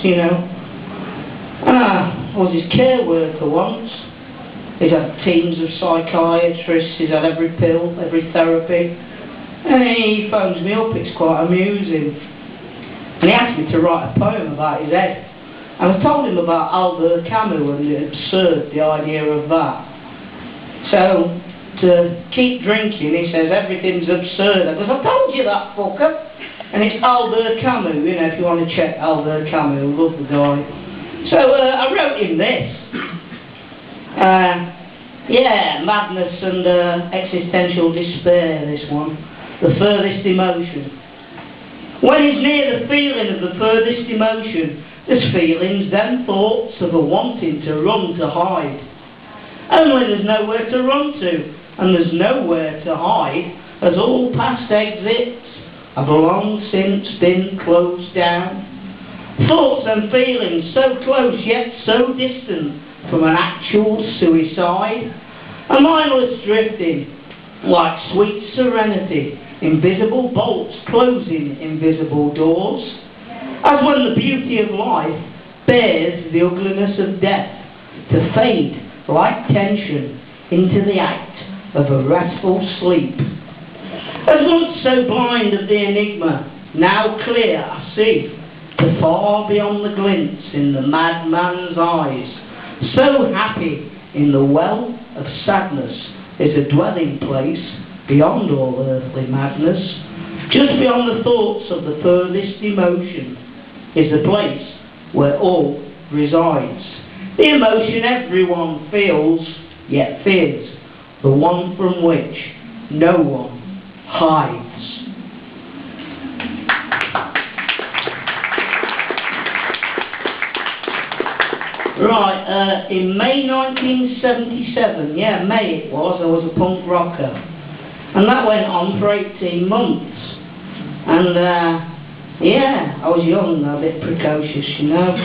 you know. I was his care worker once. He's had teams of psychiatrists, he's had every pill, every therapy. And he phones me up, it's quite amusing. And he asked me to write a poem about his head. And I told him about Albert Camus and the absurd, the idea of that. So, to keep drinking, he says, everything's absurd. I goes, I told you that, fucker. And it's Albert Camus, you know, if you want to check Albert Camus, I love the guy. So, I wrote him this. Yeah, madness and existential despair, this one. The furthest emotion. When he's near the feeling of the furthest emotion, there's feelings, then thoughts of a wanting to run, to hide. Only there's nowhere to run to, and there's nowhere to hide, as all past exits have long since been closed down. Thoughts and feelings so close yet so distant from an actual suicide. A mindless drifting, like sweet serenity, invisible bolts closing invisible doors. As when the beauty of life bears the ugliness of death, to fade like tension into the act of a restful sleep. As once so blind of the enigma, now clear I see, to far beyond the glints in the madman's eyes. So happy in the well of sadness is a dwelling place beyond all earthly madness. Just beyond the thoughts of the furthest emotion is the place where all resides. The emotion everyone feels, yet fears, the one from which no one hides. Right, in May 1977, yeah, May it was, I was a punk rocker. And that went on for 18 months. And, yeah, I was young, a bit precocious, you know.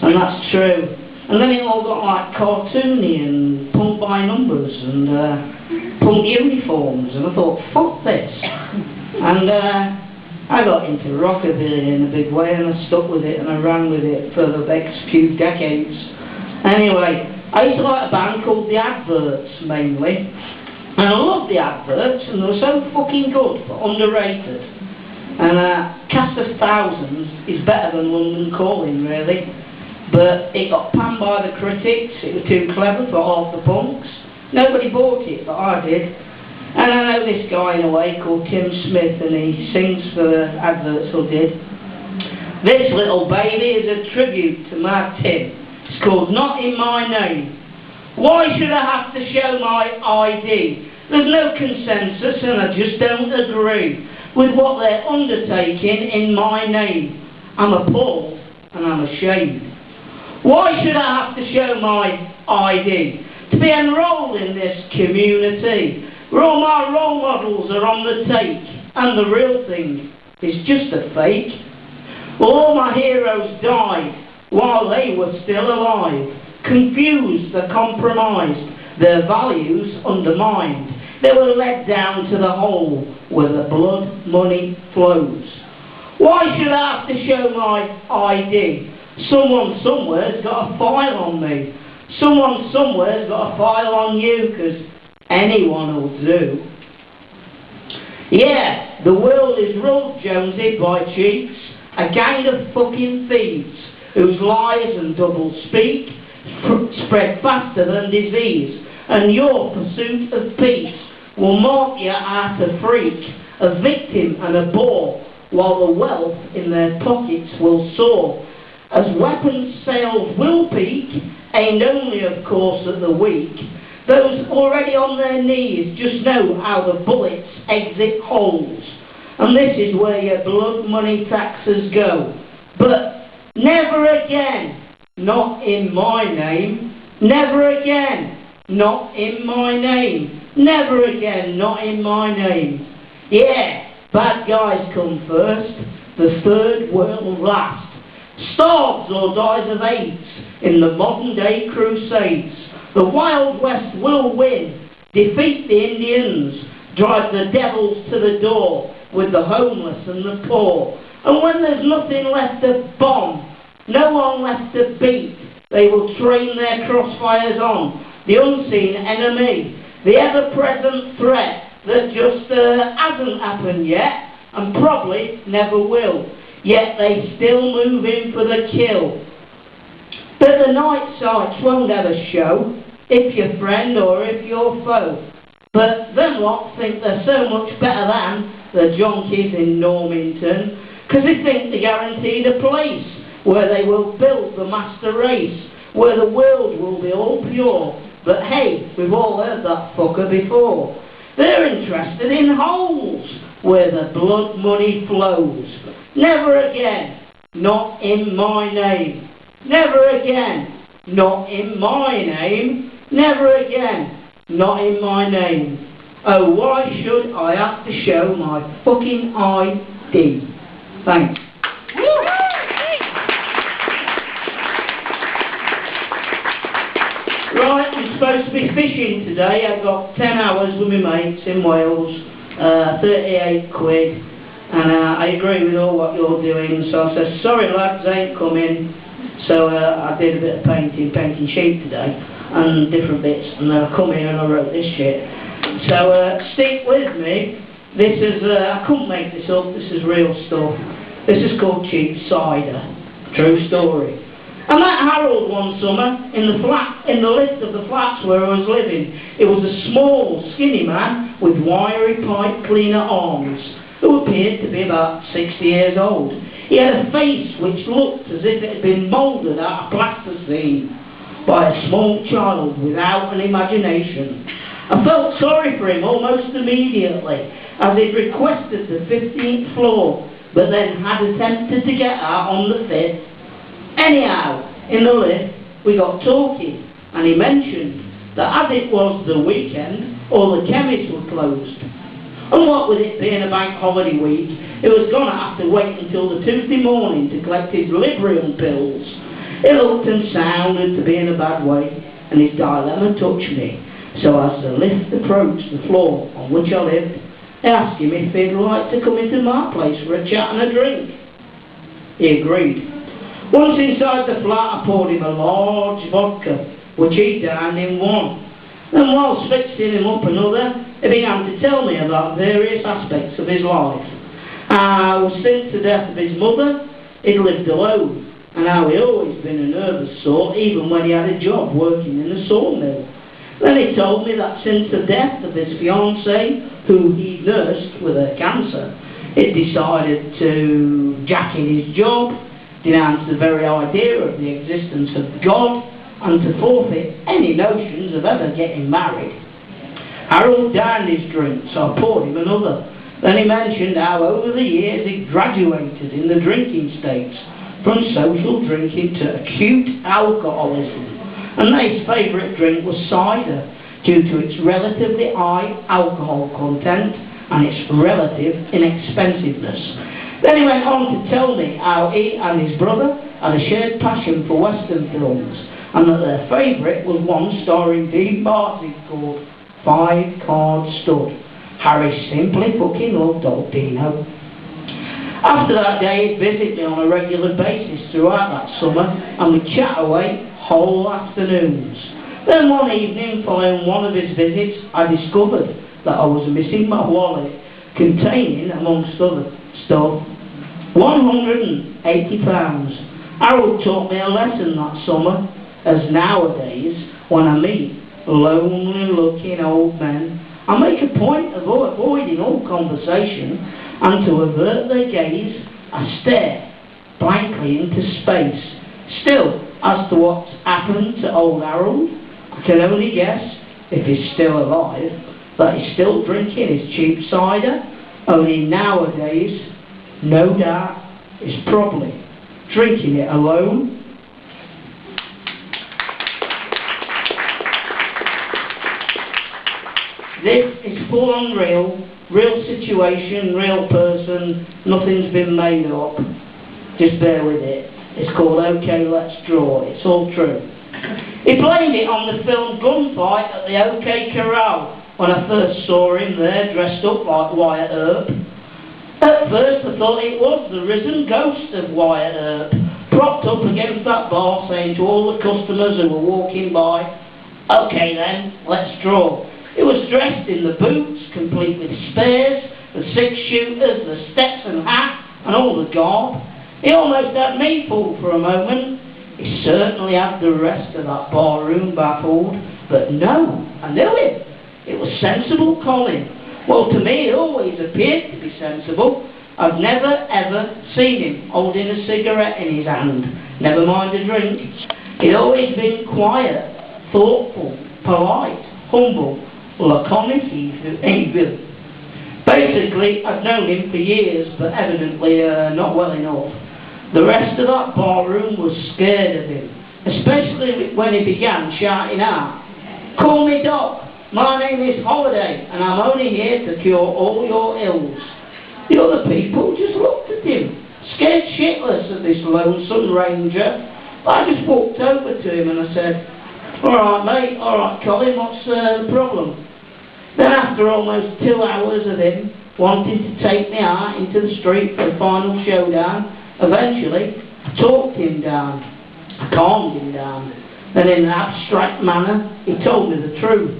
And that's true. And then it all got like cartoony and punk by numbers and punk uniforms. And I thought, fuck this. And I got into rockabilly in a big way, and I stuck with it, and I ran with it for the next few decades. Anyway, I used to like a band called The Adverts, mainly. And I loved The Adverts, and they were so fucking good, but underrated. And Cast of Thousands is better than London Calling, really. But it got panned by the critics, it was too clever for half the punks. Nobody bought it, but I did. And I know this guy in a way called Tim Smith, and he sings for the Adverts, or did. This little baby is a tribute to my Tim. It's called Not In My Name. Why should I have to show my ID? There's no consensus, and I just don't agree with what they're undertaking in my name. I'm appalled and I'm ashamed. Why should I have to show my ID? To be enrolled in this community, where all my role models are on the take, and the real thing is just a fake. Well, all my heroes died while they were still alive, confused, they're compromised, their values undermined. They were led down to the hole where the blood money flows. Why should I have to show my ID? Someone somewhere's got a file on me. Someone somewhere's got a file on you, because anyone will do. Yeah, the world is ruled, Jonesy, by cheats, a gang of fucking thieves, whose lies and double speak spread faster than disease, and your pursuit of peace will mark you as a freak, a victim and a bore, while the wealth in their pockets will soar. As weapons sales will peak, aimed only of course at the weak, those already on their knees just know how the bullets exit holes. And this is where your blood money taxes go. But never again, not in my name. Never again, not in my name. Never again, not in my name. Yeah, bad guys come first, the third world last. Starves or dies of AIDS in the modern day crusades. The Wild West will win, defeat the Indians, drive the devils to the door with the homeless and the poor. And when there's nothing left to bomb, no one left to beat. They will train their crossfires on the unseen enemy, the ever-present threat that just hasn't happened yet, and probably never will. Yet they still move in for the kill. But the night sights won't have a show, if you're friend or if you're foe. But them lot think they're so much better than the junkies in Normington, 'cause they think they're guaranteed a place where they will build the master race, where the world will be all pure. But hey, we've all heard that fucker before. They're interested in holes where the blood money flows. Never again, not in my name. Never again, not in my name. Never again, not in my name. Oh, why should I have to show my fucking ID? Thanks. Right, I'm supposed to be fishing today. I've got 10 hours with my mates in Wales, 38 quid, and I agree with all what you're doing, so I said, sorry lads, I ain't coming. So I did a bit of painting sheep today, and different bits, and then I come here and I wrote this shit. So stick with me. This is, I couldn't make this up, this is real stuff. This is called Cheapside, true story. I met Harold one summer in the lift of the flats where I was living. It was a small, skinny man with wiry pipe cleaner arms, who appeared to be about 60 years old. He had a face which looked as if it had been moulded out of plasticine by a small child without an imagination. I felt sorry for him almost immediately, as he'd requested the 15th floor, but then had attempted to get out on the 5th. Anyhow, in the lift, we got talking, and he mentioned that as it was the weekend, all the chemists were closed. And what with it being a bank holiday week, he was going to have to wait until the Tuesday morning to collect his Librium pills. It looked and sounded to be in a bad way, and his dilemma touched me. So as the lift approached the floor on which I lived, I asked him if he'd like to come into my place for a chat and a drink. He agreed. Once inside the flat, I poured him a large vodka, which he downed in one. Then whilst fixing him up another, he began to tell me about various aspects of his life. How since the death of his mother, he'd lived alone, and how he'd always been a nervous sort, even when he had a job working in a sawmill. Then he told me that since the death of his fiancée, who he nursed with her cancer, he'd decided to jack in his job, denounce the very idea of the existence of God, and to forfeit any notions of ever getting married. Harold downed his drink, so I poured him another. Then he mentioned how over the years he graduated in the drinking states, from social drinking to acute alcoholism, and that his favourite drink was cider, due to its relatively high alcohol content and its relative inexpensiveness. Then he went on to tell me how he and his brother had a shared passion for Western films, and that their favourite was one starring Dean Martin called Five Card Stud. Harry simply fucking loved old Dino. After that day, he'd visit me on a regular basis throughout that summer, and we'd chat away whole afternoons. Then one evening, following one of his visits, I discovered that I was missing my wallet, containing, amongst other stuff, £180. Harold taught me a lesson that summer, as nowadays, when I meet lonely-looking old men, I make a point of avoiding all conversation, and to avert their gaze, I stare blankly into space. Still, as to what's happened to old Harold, I can only guess, if he's still alive, that he's still drinking his cheap cider, only nowadays, no doubt, is probably drinking it alone. This is full on real situation, real person, nothing's been made up. Just bear with it. It's called OK Let's Draw. It's all true. He played it on the film Gunfight at the OK Corral when I first saw him there dressed up like Wyatt Earp. At first I thought it was the risen ghost of Wyatt Earp, propped up against that bar, saying to all the customers who were walking by, "Okay then, let's draw." He was dressed in the boots, complete with spares, the six-shooters, the Stetson hat, and all the garb. He almost had me fooled for a moment. He certainly had the rest of that barroom baffled. But no, I knew him. It was sensible Colin. Well, to me, it always appeared to be sensible. I've never, ever seen him holding a cigarette in his hand, never mind a drink. He'd always been quiet, thoughtful, polite, humble, laconic even. Basically, I've known him for years, but evidently not well enough. The rest of that barroom was scared of him, especially when he began shouting out, "Call me Doc, my name is Holiday, and I'm only here to cure all your ills." The other people just looked at him, scared shitless of this lonesome ranger. I just walked over to him and I said, "All right, mate, all right, Colin, what's the problem?" Then after almost 2 hours of him wanting to take me out into the street for the final showdown, eventually I talked him down, I calmed him down. Then in an abstract manner, he told me the truth.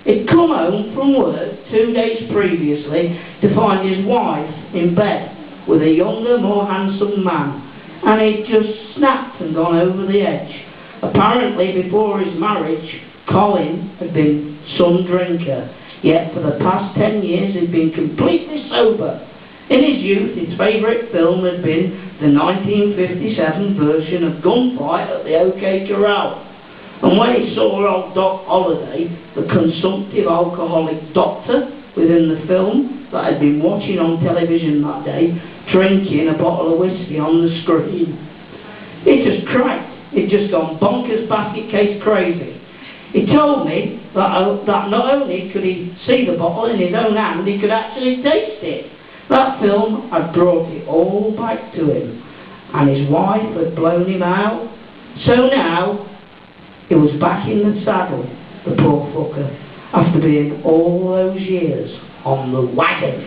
He'd come home from work 2 days previously to find his wife in bed with a younger, more handsome man, and he'd just snapped and gone over the edge. Apparently, before his marriage, Colin had been some drinker, yet for the past 10 years he'd been completely sober. In his youth, his favourite film had been the 1957 version of Gunfight at the OK Corral. And when he saw old Doc Holiday, the consumptive alcoholic doctor within the film that I'd been watching on television that day, drinking a bottle of whiskey on the screen, he just cracked. He'd just gone bonkers basket case crazy. He told me that not only could he see the bottle in his own hand, he could actually taste it. That film had brought it all back to him, and his wife had blown him out. So now, he was back in the saddle, the poor fucker, after being all those years on the wagon.